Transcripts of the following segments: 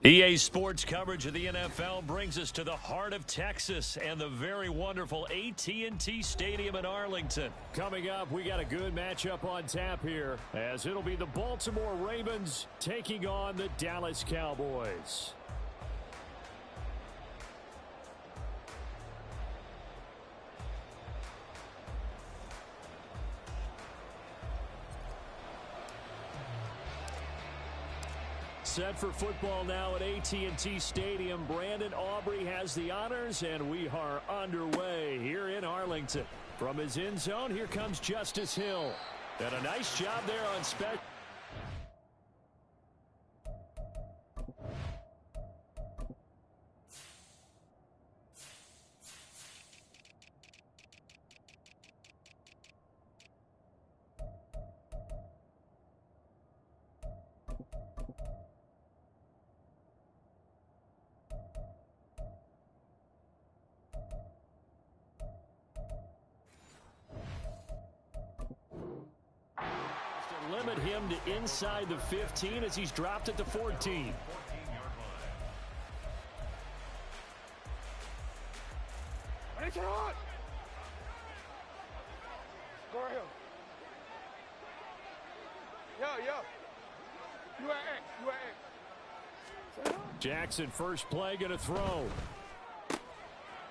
EA Sports coverage of the NFL brings us to the heart of Texas and the very wonderful AT&T Stadium in Arlington. Coming up, we got a good matchup on tap here, as it'll be the Baltimore Ravens taking on the Dallas Cowboys. Set for football now at AT&T Stadium. Brandon Aubrey has the honors, and we are underway here in Arlington. From his end zone, here comes Justice Hill. And a nice job there on spec. Limit him to inside the 15 as he's dropped at the 14. Make it hot. Go ahead. Yo. You at X. Jackson, first play, going to throw.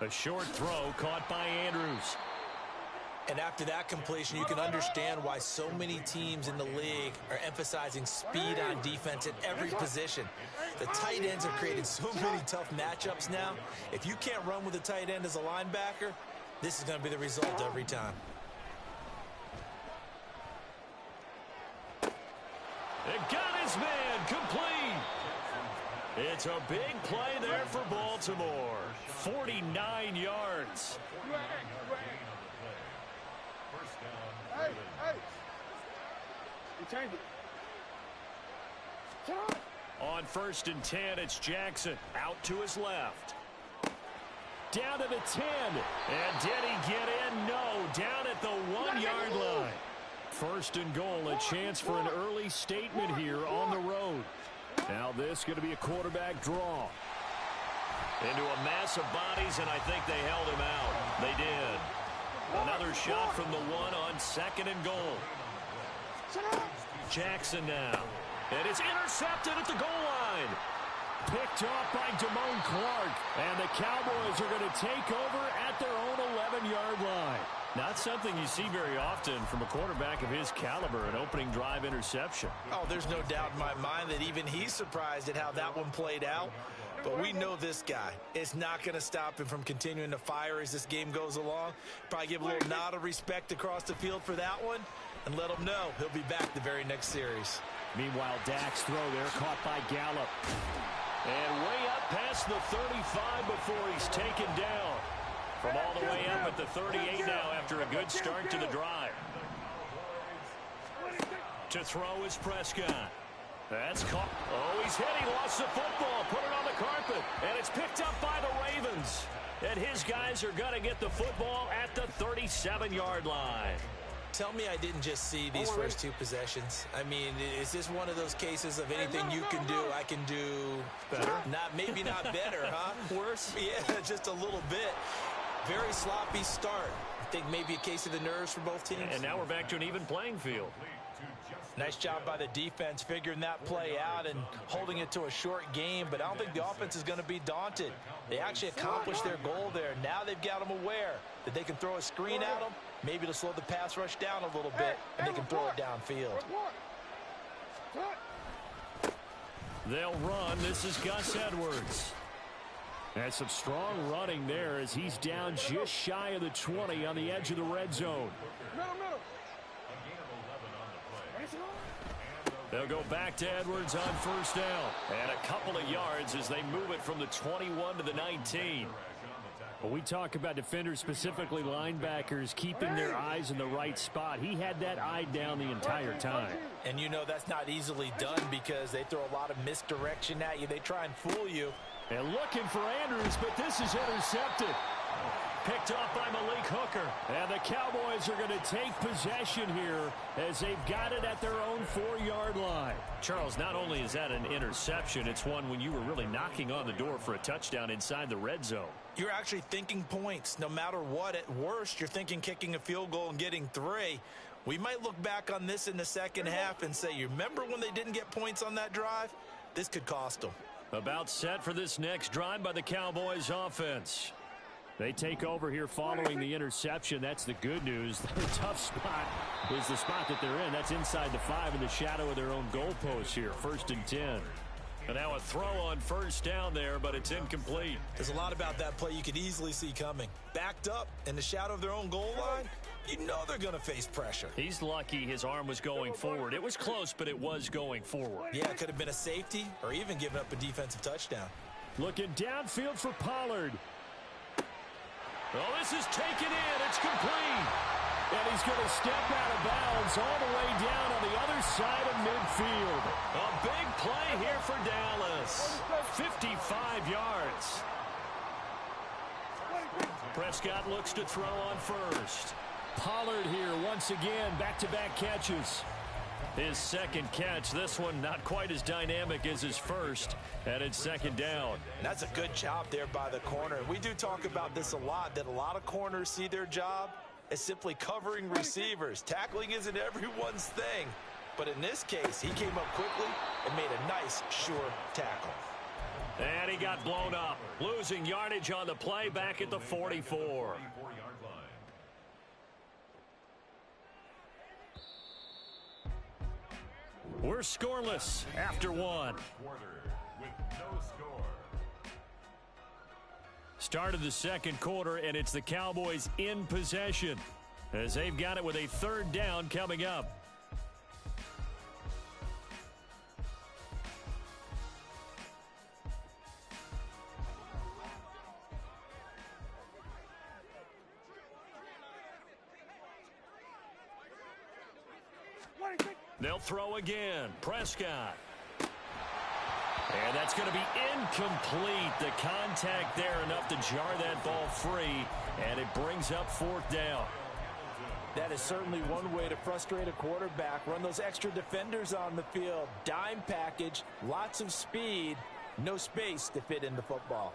A short throw caught by Andrews. And after that completion, you can understand why so many teams in the league are emphasizing speed on defense at every position. The tight ends have created so many tough matchups now. If you can't run with a tight end as a linebacker, this is going to be the result every time. It got his man complete. It's a big play there for Baltimore. 49 yards. Hey. You change it. On 1st and 10, it's Jackson out to his left. Down to the 10. And did he get in? No. Down at the 1-yard line. 1st and goal, a chance for an early statement here on the road. Now this going to be a quarterback draw. Into a mass of bodies, and I think they held him out. They did. Another shot from the 1 on 2nd and goal. Jackson now. And it's intercepted at the goal line. Picked off by Damone Clark. And the Cowboys are going to take over at their own 11-yard line. Not something you see very often from a quarterback of his caliber, an opening drive interception. Oh, there's no doubt in my mind that even he's surprised at how that one played out. But we know this guy. It's not going to stop him from continuing to fire as this game goes along. Probably give a little nod of respect across the field for that one and let him know he'll be back the very next series. Meanwhile, Dak's throw there caught by Gallup. And way up past the 35 before he's taken down. From all the way up at the 38 now after a good start to the drive. To throw is Prescott. That's caught. Oh, he's hit. He lost the football. Put it on the carpet. And it's picked up by the Ravens. And his guys are going to get the football at the 37-yard line. Tell me I didn't just see these first two possessions. I mean, is this one of those cases of anything you can do, I can do better? Maybe not better, huh? Worse? Yeah, just a little bit. Very sloppy start. I think maybe a case of the nerves for both teams. And now we're back to an even playing field. Nice job by the defense figuring that play out and holding it to a short game, but I don't think the offense is going to be daunted. They actually accomplished their goal there. Now they've got them aware that they can throw a screen at them, maybe to slow the pass rush down a little bit, and they can throw it downfield. They'll run. This is Gus Edwards. That's some strong running there as he's down just shy of the 20 on the edge of the red zone. They'll go back to Edwards on 1st down. And a couple of yards as they move it from the 21 to the 19. When we talk about defenders, specifically linebackers, keeping their eyes in the right spot, he had that eye down the entire time. And you know that's not easily done because they throw a lot of misdirection at you. They try and fool you. And looking for Andrews, but this is intercepted. picked off by Malik Hooker. And the Cowboys are going to take possession here as they've got it at their own 4-yard line. Charles, not only is that an interception, it's one when you were really knocking on the door for a touchdown inside the red zone. You're actually thinking points. No matter what, at worst, you're thinking kicking a field goal and getting 3. We might look back on this in the second half and say, you remember when they didn't get points on that drive? This could cost them. About set for this next drive by the Cowboys offense. They take over here following the interception. That's the good news. The tough spot is the spot that they're in. That's inside the 5 in the shadow of their own goalpost here. 1st and 10. And now a throw on first down there, but it's incomplete. There's a lot about that play you could easily see coming. Backed up in the shadow of their own goal line, you know they're going to face pressure. He's lucky his arm was going forward. It was close, but it was going forward. Yeah, it could have been a safety or even given up a defensive touchdown. Looking downfield for Pollard. Oh, this is taken in. It's complete. And he's going to step out of bounds all the way down on the other side of midfield. A big play here for Dallas. 55 yards. Prescott looks to throw on first. Pollard here once again, back-to-back catches. His second catch, this one not quite as dynamic as his first, and it's 2nd down. And that's a good job there by the corner. We do talk about this a lot, that a lot of corners see their job as simply covering receivers. Tackling isn't everyone's thing. But in this case, he came up quickly and made a nice, sure tackle. And he got blown up, losing yardage on the play back at the 44. We're scoreless after 1. Start of the second quarter, and it's the Cowboys in possession as they've got it with a 3rd down coming up. They'll throw again. Prescott. And that's going to be incomplete. The contact there enough to jar that ball free, and it brings up 4th down. That is certainly one way to frustrate a quarterback. Run those extra defenders on the field. Dime package, lots of speed, no space to fit into football.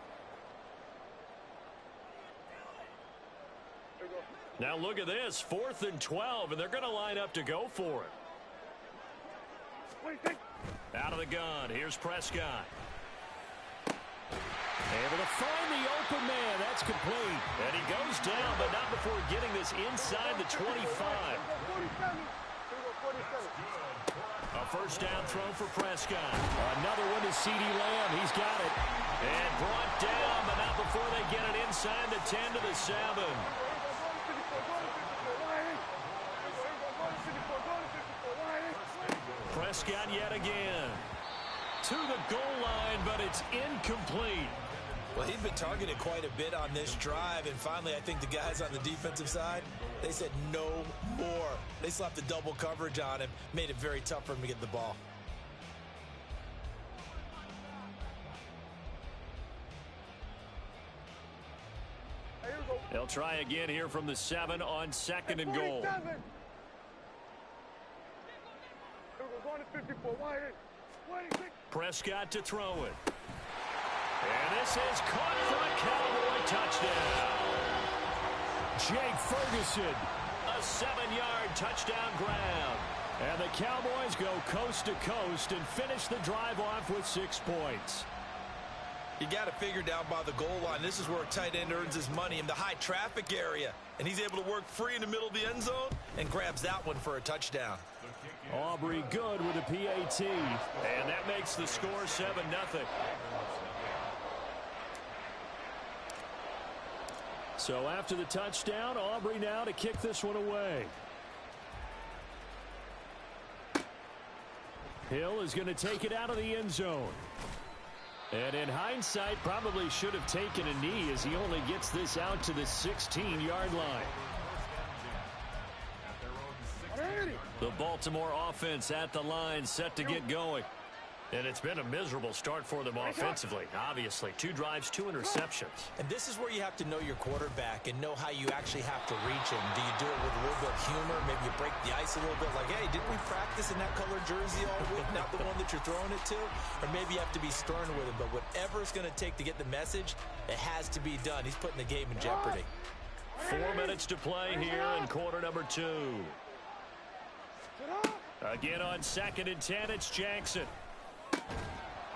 Now look at this, 4th and 12, and they're going to line up to go for it. Out of the gun, here's Prescott. Able to find the open man. That's complete. And he goes down, but not before getting this inside the 25. A 1st down throw for Prescott. Another one to CeeDee Lamb. He's got it. And brought down, but not before they get it inside the 10 to the 7. Prescott yet again. To the goal line, but it's incomplete. Well, he'd been targeted quite a bit on this drive, and finally I think the guys on the defensive side, they said no more. They slapped the double coverage on him, made it very tough for him to get the ball. They'll try again here from the 7 on 2nd and goal. Prescott to throw it. And this is caught for a Cowboy touchdown. Jake Ferguson, a 7-yard touchdown grab. And the Cowboys go coast to coast and finish the drive off with 6 points. You got to figure down by the goal line. This is where a tight end earns his money in the high traffic area. And he's able to work free in the middle of the end zone and grabs that one for a touchdown. Aubrey good with a PAT. And that makes the score 7-0. So after the touchdown, Aubrey now to kick this one away. Hill is going to take it out of the end zone. And in hindsight, probably should have taken a knee as he only gets this out to the 16-yard line. The Baltimore offense at the line, set to get going. And it's been a miserable start for them offensively, obviously. 2 drives, 2 interceptions. And this is where you have to know your quarterback and know how you actually have to reach him. Do you do it with a little bit of humor? Maybe you break the ice a little bit, like, hey, didn't we practice in that colored jersey all week, not the one that you're throwing it to? Or maybe you have to be stern with him. But whatever it's going to take to get the message, it has to be done. He's putting the game in jeopardy. 4 minutes to play here in quarter number 2. Again on 2nd and 10, it's Jackson.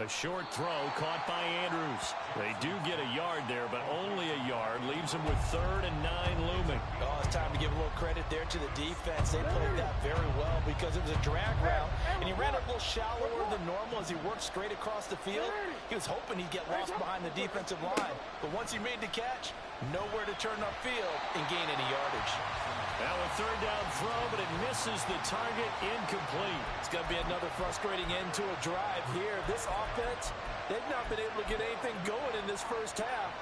A short throw caught by Andrews. They do get a yard there, but only a yard. Leaves them with 3rd and 9 looming. Oh, it's time to give a little credit there to the defense. They played that very well because it was a drag route, and he ran a little shallower than normal as he worked straight across the field. He was hoping he'd get lost behind the defensive line, but once he made the catch, nowhere to turn upfield and gain any yardage. Now a 3rd down throw, but it misses the target, incomplete. It's going to be another frustrating end to a drive here. This offense, they've not been able to get anything going in this first half.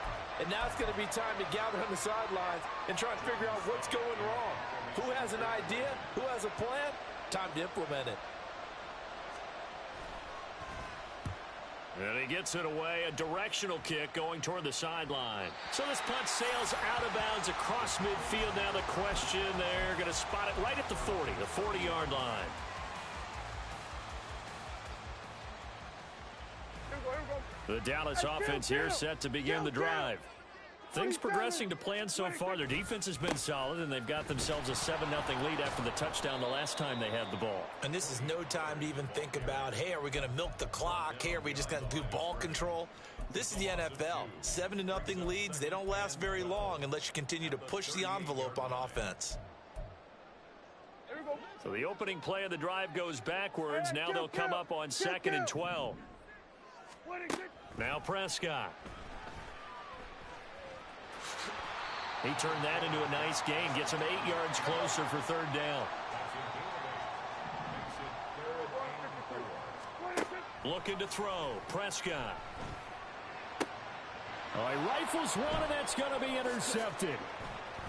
And now it's going to be time to gather on the sidelines and try and figure out what's going wrong. Who has an idea? Who has a plan? Time to implement it. And he gets it away, a directional kick going toward the sideline. So this punt sails out of bounds across midfield. Now the question, they're going to spot it right at the 40, the 40-yard line. The Dallas offense here set to begin the drive. Things progressing to plan so far. Their defense has been solid, and they've got themselves a 7-0 lead after the touchdown the last time they had the ball. And this is no time to even think about, hey, are we going to milk the clock? Hey, are we just going to do ball control? This is the NFL. 7-0 leads, they don't last very long unless you continue to push the envelope on offense. So the opening play of the drive goes backwards. Now they'll come up on 2nd and 12. Now Prescott. He turned that into a nice gain. Gets him 8 yards closer for 3rd down. Looking to throw. Prescott. Oh, he rifles one, and that's going to be intercepted.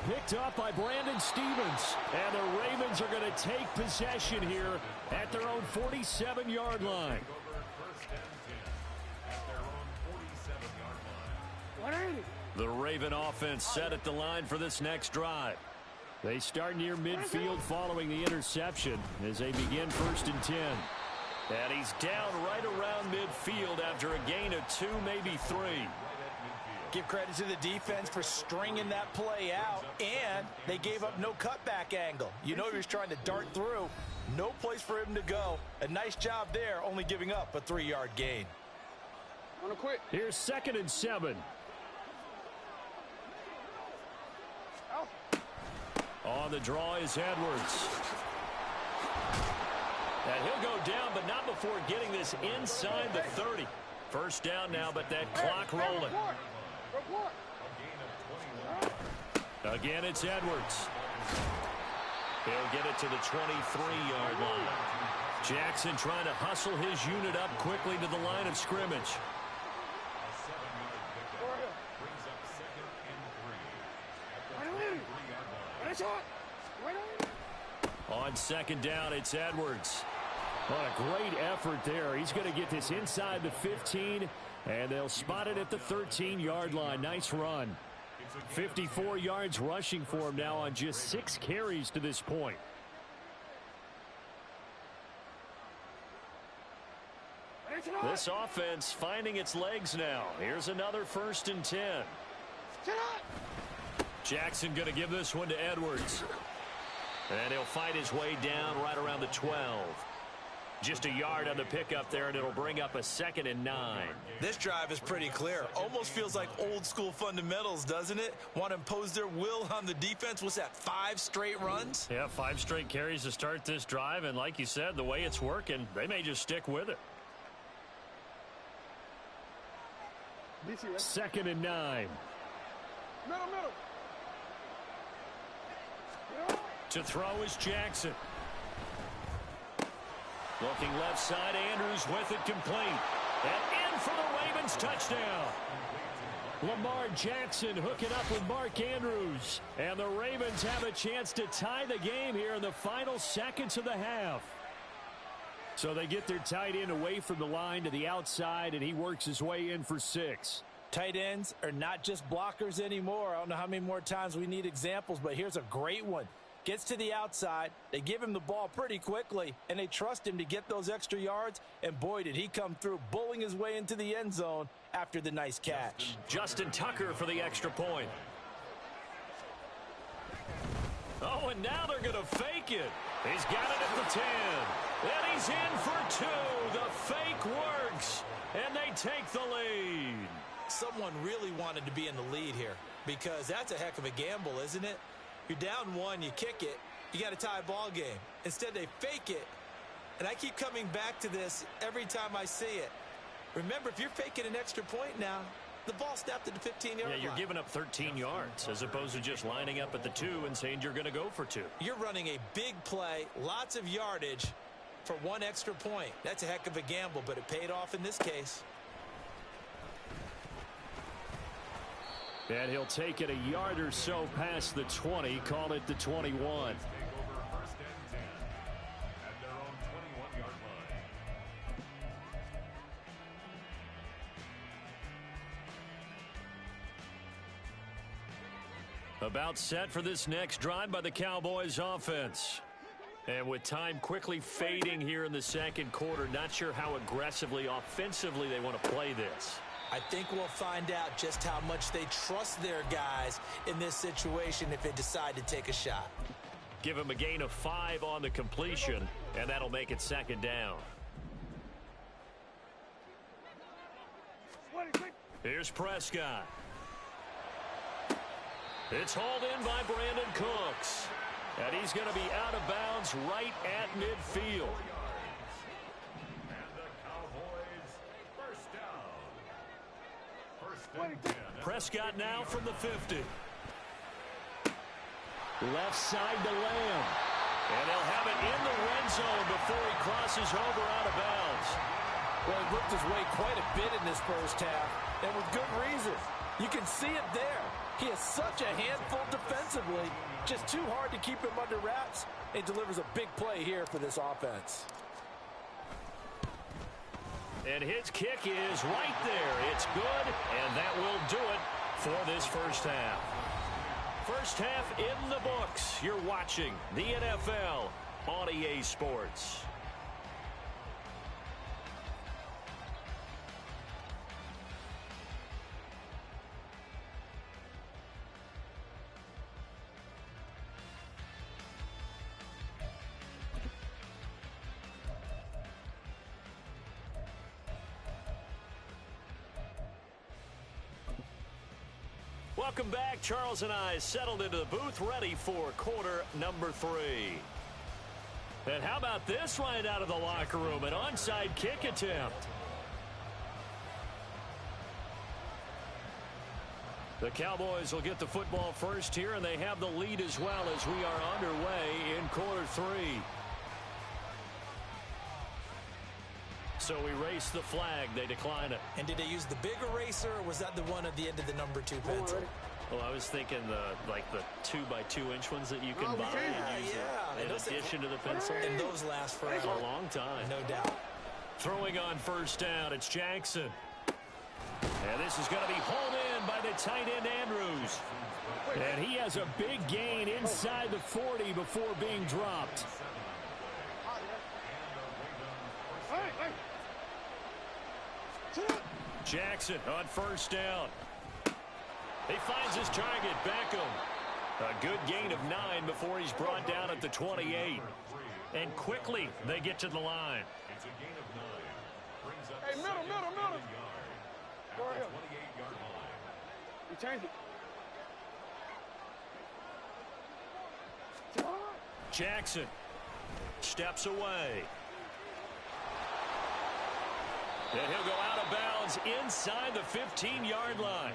Picked up by Brandon Stevens. And the Ravens are going to take possession here at their own 47-yard line. The Raven offense set at the line for this next drive. They start near midfield following the interception as they begin 1st and 10. And he's down right around midfield after a gain of 2, maybe 3. Give credit to the defense for stringing that play out, and they gave up no cutback angle. You know he was trying to dart through. No place for him to go. A nice job there, only giving up a 3-yard gain. Here's 2nd and 7. On the draw is Edwards. And he'll go down, but not before getting this inside the 30. 1st down now, but that clock rolling. Again, it's Edwards. He'll get it to the 23-yard line. Jackson trying to hustle his unit up quickly to the line of scrimmage. On 2nd down, it's Edwards. What a great effort there. He's going to get this inside the 15, and they'll spot it at the 13-yard line. Nice run. 54 yards rushing for him now on just 6 carries to this point. This offense finding its legs now. Here's another 1st and 10. Jackson going to give this one to Edwards. And he'll fight his way down right around the 12. Just a yard on the pickup there, and it'll bring up a 2nd and 9. This drive is pretty clear. Almost feels like old school fundamentals, doesn't it? Want to impose their will on the defense. What's that, 5 straight runs? Yeah, 5 straight carries to start this drive, and like you said, the way it's working, they may just stick with it. 2nd and 9. Middle. To throw is Jackson. Looking left side, Andrews with it complete. And in for the Ravens touchdown. Lamar Jackson hooking up with Mark Andrews. And the Ravens have a chance to tie the game here in the final seconds of the half. So they get their tight end away from the line to the outside, and he works his way in for 6. Tight ends are not just blockers anymore. I don't know how many more times we need examples, but here's a great one. Gets to the outside, they give him the ball pretty quickly, and they trust him to get those extra yards, and boy, did he come through, bullying his way into the end zone after the nice catch. Justin Tucker for the extra point. Oh, and now they're going to fake it. He's got it at the 10. And he's in for 2. The fake works, and they take the lead. Someone really wanted to be in the lead here because that's a heck of a gamble, isn't it? You're down 1, you kick it, you got a tie ball game. Instead, they fake it, and I keep coming back to this every time I see it. Remember, if you're faking an extra point now, the ball snapped at the 15-yard line. Yeah, you're giving up 13 yards as opposed to just lining up at the 2 and saying you're going to go for 2. You're running a big play, lots of yardage for 1 extra point. That's a heck of a gamble, but it paid off in this case. And he'll take it a yard or so past the 20, call it the 21. About set for this next drive by the Cowboys offense. And with time quickly fading here in the second quarter, not sure how aggressively, offensively they want to play this. I think we'll find out just how much they trust their guys in this situation if they decide to take a shot. Give him a gain of 5 on the completion, and that'll make it second down. Here's Prescott. It's hauled in by Brandon Cooks. And he's going to be out of bounds right at midfield. Prescott now from the 50. Left side to Lamb. And he'll have it in the red zone before he crosses over out of bounds. Well, he worked his way quite a bit in this first half, and with good reason. You can see it there. He is such a handful defensively. Just too hard to keep him under wraps. He delivers a big play here for this offense. And his kick is right there. It's good, and that will do it for this first half. First half in the books. You're watching the NFL on EA Sports. Welcome back. Charles and I settled into the booth, ready for quarter number 3. And how about this right out of the locker room? An onside kick attempt. The Cowboys will get the football first here, and they have the lead as well as we are underway in quarter 3. So erase the flag. They decline it. And did they use the big eraser, or was that the one at the end of the number 2 pencil? Well, I was thinking the 2x2-inch ones that you can buy and use in addition to the pencil. And those last forever. A long time. No doubt. Throwing on first down, it's Jackson. And this is going to be hauled in by the tight end Andrews. And he has a big gain inside the 40 before being dropped. Jackson on first down. He finds his target, Beckham. A good gain of 9 before he's brought down at the 28. And quickly they get to the line. Hey, middle. Go ahead. You change it. Jackson steps away. And he'll go out of bounds inside the 15-yard line.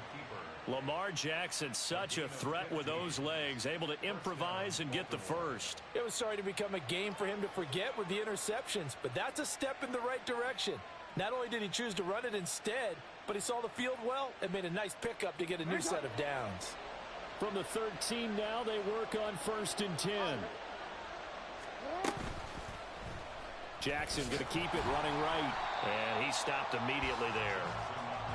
Lamar Jackson, such a threat with those legs, able to improvise and get the first. It was starting to become a game for him to forget with the interceptions, but that's a step in the right direction. Not only did he choose to run it instead, but he saw the field well and made a nice pickup to get a new set of downs. From the 13 now, they work on 1st and 10. Jackson going to keep it running right. And he stopped immediately there.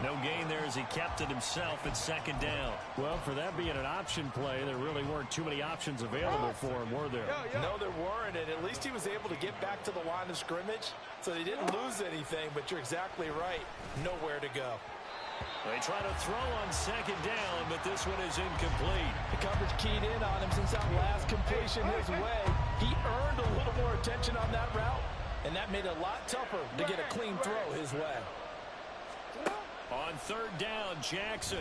No gain there as he kept it himself at second down. Well, for that being an option play, there really weren't too many options available for him, were there? No, there weren't, and at least he was able to get back to the line of scrimmage, so they didn't lose anything, but you're exactly right. Nowhere to go. They try to throw on second down, but this one is incomplete. The coverage keyed in on him since that last completion his way. He earned a little more attention on that route, and that made it a lot tougher to get a clean throw his way. On third down, Jackson.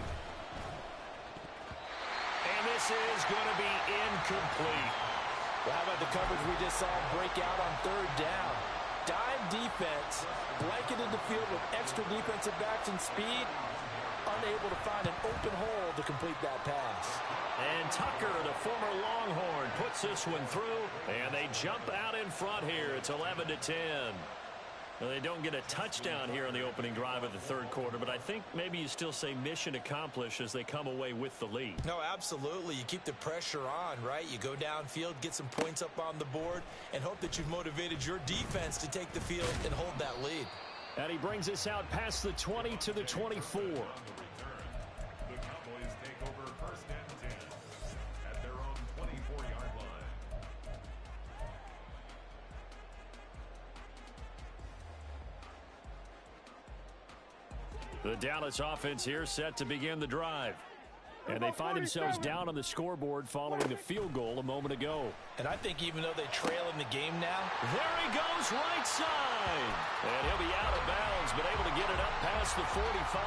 And this is going to be incomplete. Well, how about the coverage we just saw break out on third down? Dime defense, blanketed the field with extra defensive backs and speed, unable to find an open hole to complete that pass. And Tucker, the former Longhorn, puts this one through, and they jump out in front here. It's 11-10. Well, they don't get a touchdown here on the opening drive of the third quarter, but I think maybe you still say mission accomplished as they come away with the lead. No, absolutely. You keep the pressure on, right? You go downfield, get some points up on the board, and hope that you've motivated your defense to take the field and hold that lead. And he brings us out past the 20 to the 24. The Cowboys take over first and 10 at their own 24-yard line. The Dallas offense here set to begin the drive. And they find themselves down on the scoreboard following the field goal a moment ago. And I think even though they trail in the game now, there he goes right side. And he'll be out of bounds, but able to get it up past the 45.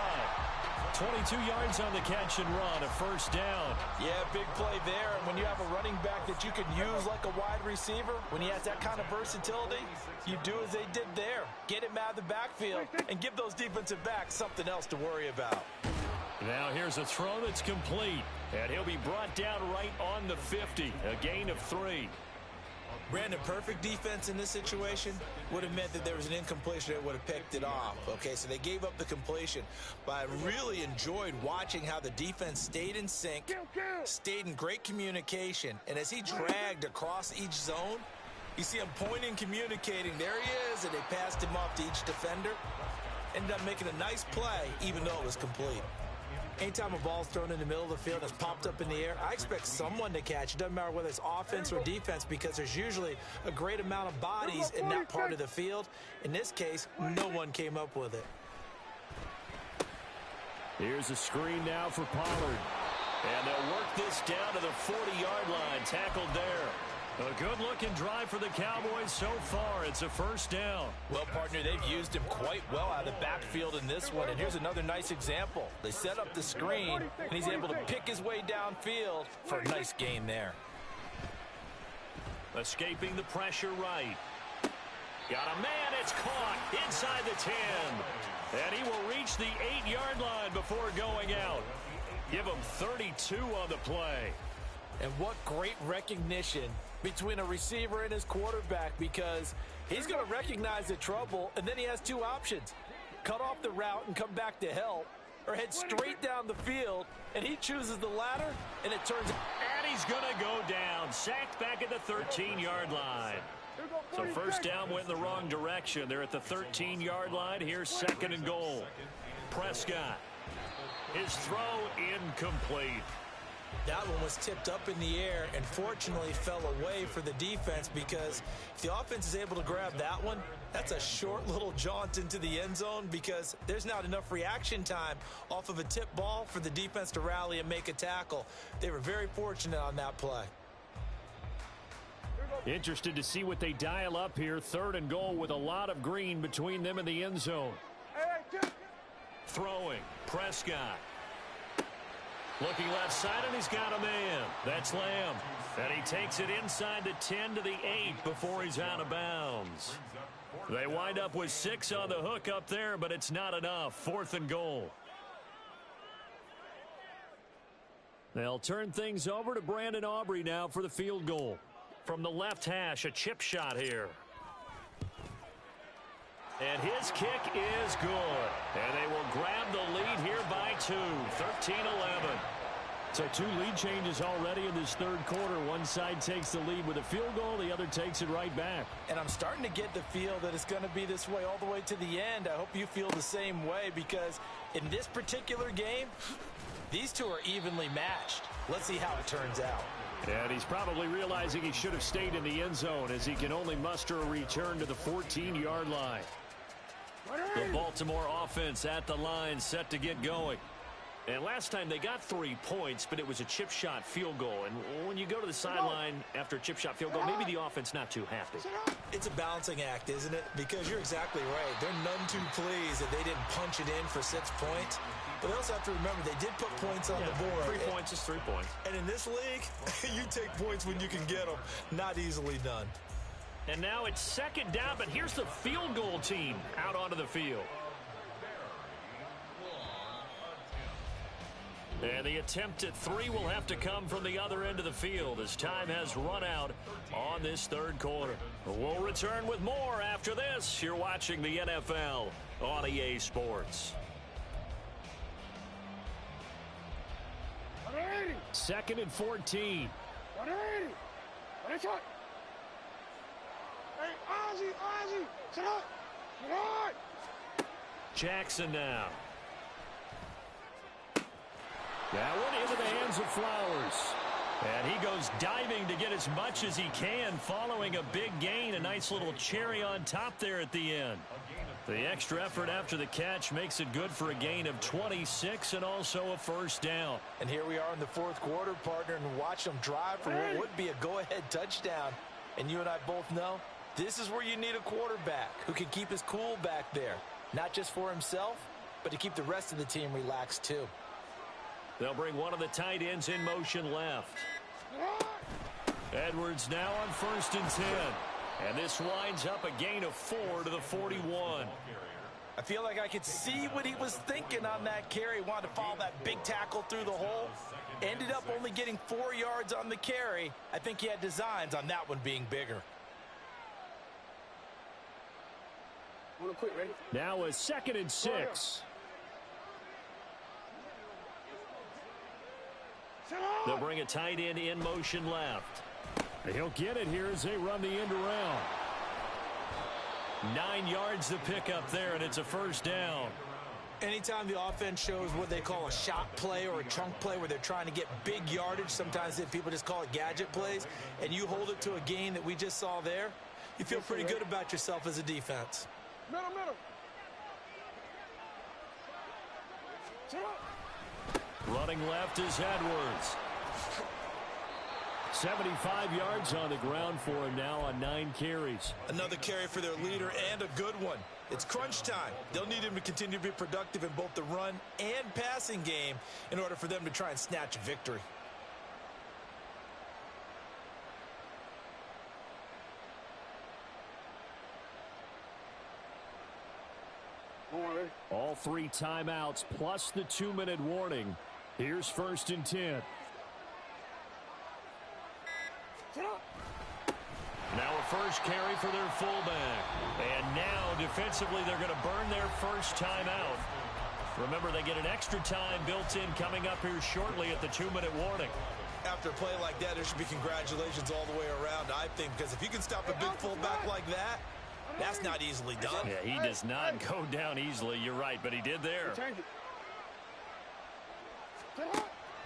22 yards on the catch and run, a first down. Yeah, big play there. And when you have a running back that you can use like a wide receiver, when he has that kind of versatility, you do as they did there. Get him out of the backfield and give those defensive backs something else to worry about. Now here's a throw that's complete. And he'll be brought down right on the 50, a gain of 3. Brandon, perfect defense in this situation would have meant that there was an incompletion that would have picked it off. Okay, so they gave up the completion. But I really enjoyed watching how the defense stayed in sync, stayed in great communication. And as he dragged across each zone, you see him pointing, communicating. There he is, and they passed him off to each defender. Ended up making a nice play, even though it was complete. Anytime a ball's thrown in the middle of the field and it's popped up in the air, I expect someone to catch. It doesn't matter whether it's offense or defense because there's usually a great amount of bodies in that part of the field. In this case, no one came up with it. Here's a screen now for Pollard. And they'll work this down to the 40-yard line. Tackled there. A good-looking drive for the Cowboys so far. It's a first down. Well, partner, they've used him quite well out of the backfield in this one. And here's another nice example. They set up the screen, and he's able to pick his way downfield for a nice gain there. Escaping the pressure right. Got a man. It's caught inside the 10. And he will reach the 8-yard line before going out. Give him 32 on the play. And what great recognition between a receiver and his quarterback, because he's going to recognize the trouble, and then he has two options. Cut off the route and come back to help, or head straight down the field, and he chooses the latter, and it turns... And he's going to go down, sacked back at the 13-yard line. So first down went in the wrong direction. They're at the 13-yard line. Here's second and goal. Prescott. His throw incomplete. That one was tipped up in the air and fortunately fell away for the defense, because if the offense is able to grab that one, that's a short little jaunt into the end zone, because there's not enough reaction time off of a tip ball for the defense to rally and make a tackle. They were very fortunate on that play. Interested to see what they dial up here. Third and goal with a lot of green between them and the end zone. Throwing. Prescott. Looking left side, and he's got a man. That's Lamb. And he takes it inside the 10 to the 8 before he's out of bounds. They wind up with 6 on the hook up there, but it's not enough. Fourth and goal. They'll turn things over to Brandon Aubrey now for the field goal. From the left hash, a chip shot here. And his kick is good. And they will grab the lead here by 2, 13-11. So 2 lead changes already in this third quarter. One side takes the lead with a field goal. The other takes it right back. And I'm starting to get the feel that it's going to be this way all the way to the end. I hope you feel the same way, because in this particular game, these two are evenly matched. Let's see how it turns out. And he's probably realizing he should have stayed in the end zone, as he can only muster a return to the 14-yard line. The Baltimore offense at the line, set to get going. And last time they got 3 points, but it was a chip shot field goal. And when you go to the sideline after a chip shot field goal, maybe the offense not too happy. It's a balancing act, isn't it? Because you're exactly right. They're none too pleased that they didn't punch it in for 6 points. But they also have to remember they did put points on the board. 3 points is 3 points. And in this league, you take points when you can get them. Not easily done. And now it's second down, but here's the field goal team out onto the field. And the attempt at 3 will have to come from the other end of the field as time has run out on this third quarter. We'll return with more after this. You're watching the NFL on EA Sports. 180. 2nd and 14. 180. Let's go. Hey, Ozzie, sit up. Sit up. Jackson now. That one into the hands of Flowers. And he goes diving to get as much as he can following a big gain. A nice little cherry on top there at the end. The extra effort after the catch makes it good for a gain of 26 and also a first down. And here we are in the fourth quarter, partner, and watch them drive for what would be a go-ahead touchdown. And you and I both know this is where you need a quarterback who can keep his cool back there. Not just for himself, but to keep the rest of the team relaxed too. They'll bring one of the tight ends in motion left. Edwards now on 1st and 10. And this winds up a gain of 4 to the 41. I feel like I could see what he was thinking on that carry. Wanted to follow that big tackle through the hole. Ended up only getting 4 yards on the carry. I think he had designs on that one being bigger. Real quick, ready? Now a 2nd and 6. They'll bring a tight end in motion left. He'll get it here as they run the end around. 9 yards to pick up there, and it's a first down. Anytime the offense shows what they call a shot play or a trunk play where they're trying to get big yardage, sometimes people just call it gadget plays, and you hold it to a gain that we just saw there, you feel pretty good about yourself as a defense. Middle. Sit up. Running left is Edwards. 75 yards on the ground for him now on 9 carries. Another carry for their leader, and a good one. It's crunch time. They'll need him to continue to be productive in both the run and passing game in order for them to try and snatch a victory. All 3 timeouts plus the 2-minute warning. Here's 1st and 10. Now a first carry for their fullback. And now defensively they're going to burn their first timeout. Remember, they get an extra time built in coming up here shortly at the 2-minute warning. After a play like that, there should be congratulations all the way around, I think, because if you can stop a big fullback like that, that's not easily done. Yeah, he does not go down easily. You're right, but he did there.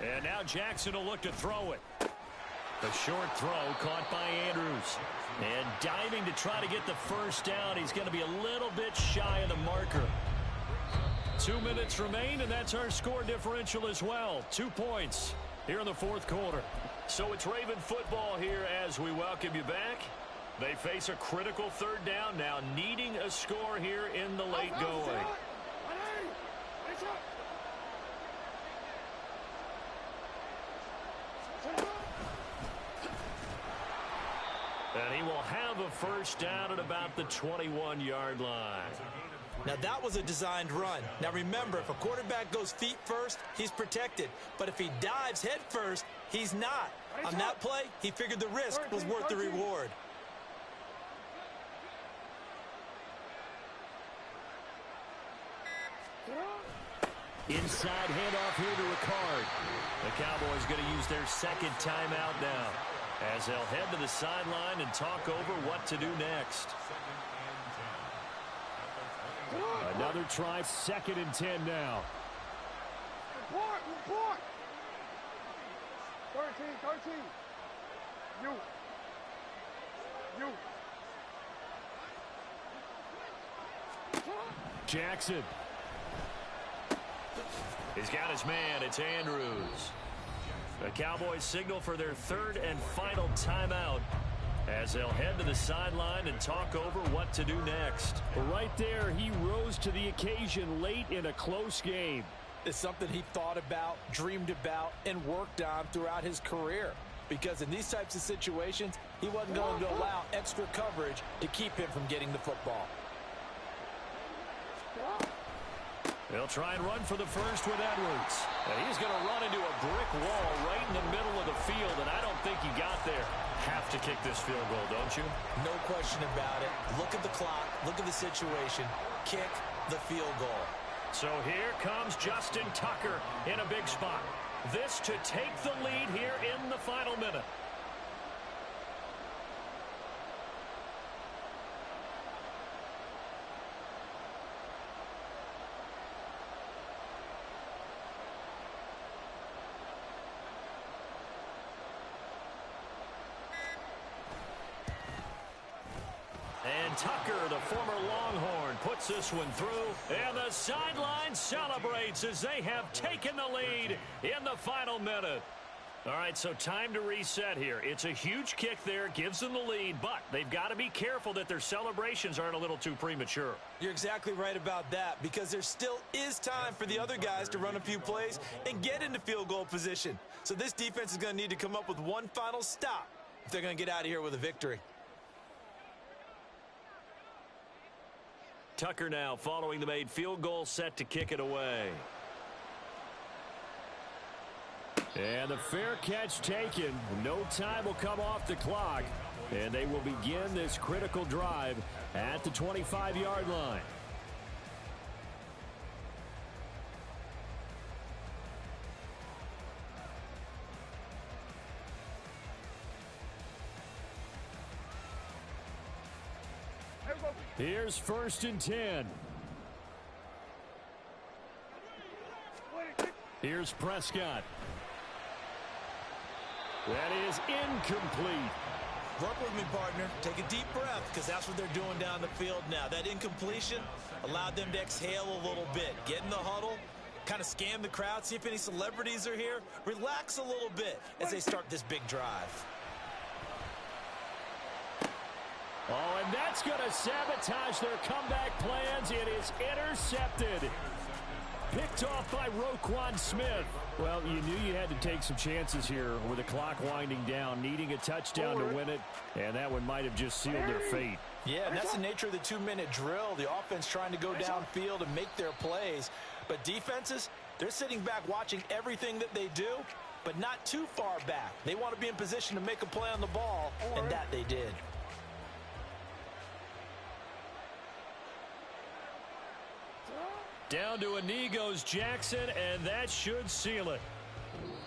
And now Jackson will look to throw it. The short throw caught by Andrews. And diving to try to get the first down. He's going to be a little bit shy of the marker. 2 minutes remain, and that's our score differential as well. 2 points here in the fourth quarter. So it's Raven football here as we welcome you back. They face a critical third down now, needing a score here in the late going. And he will have a first down at about the 21-yard line. Now, that was a designed run. Now, remember, if a quarterback goes feet first, he's protected. But if he dives head first, he's not. On that play, he figured the risk was worth the reward. Inside handoff here to Ricard. The Cowboys going to use their second timeout now, as they'll head to the sideline and talk over what to do next. Another try, 2nd and 10 now. Report. 13. You. Jackson. He's got his man. It's Andrews. The Cowboys signal for their 3rd and final timeout, as they'll head to the sideline and talk over what to do next. Right there, he rose to the occasion late in a close game. It's something he thought about, dreamed about, and worked on throughout his career. Because in these types of situations, he wasn't going to allow extra coverage to keep him from getting the football. They'll try and run for the first with Edwards. And he's going to run into a brick wall right in the middle of the field, and I don't think he got there. Have to kick this field goal, don't you? No question about it. Look at the clock. Look at the situation. Kick the field goal. So here comes Justin Tucker in a big spot. This to take the lead here in the final minute. And Tucker, the former Longhorn, puts this one through. And the sideline celebrates as they have taken the lead in the final minute. All right, so time to reset here. It's a huge kick there, gives them the lead, but they've got to be careful that their celebrations aren't a little too premature. You're exactly right about that, because there still is time for the other guys to run a few plays and get into field goal position. So this defense is going to need to come up with one final stop if they're going to get out of here with a victory. Tucker now following the made field goal, set to kick it away. And the fair catch taken. No time will come off the clock. And they will begin this critical drive at the 25-yard line. Here's 1st and 10. Here's Prescott. That is incomplete. Work with me, partner. Take a deep breath, because that's what they're doing down the field now. That incompletion allowed them to exhale a little bit. Get in the huddle, kind of scan the crowd, see if any celebrities are here. Relax a little bit as they start this big drive. Oh, and that's going to sabotage their comeback plans. It is intercepted. Picked off by Roquan Smith. Well, you knew you had to take some chances here with the clock winding down, needing a touchdown to win it, and that one might have just sealed their fate. Yeah, and that's the nature of the 2-minute drill. The offense trying to go downfield and make their plays. But defenses, they're sitting back watching everything that they do, but not too far back. They want to be in position to make a play on the ball, and that they did. Down to a knee goes Jackson, and that should seal it.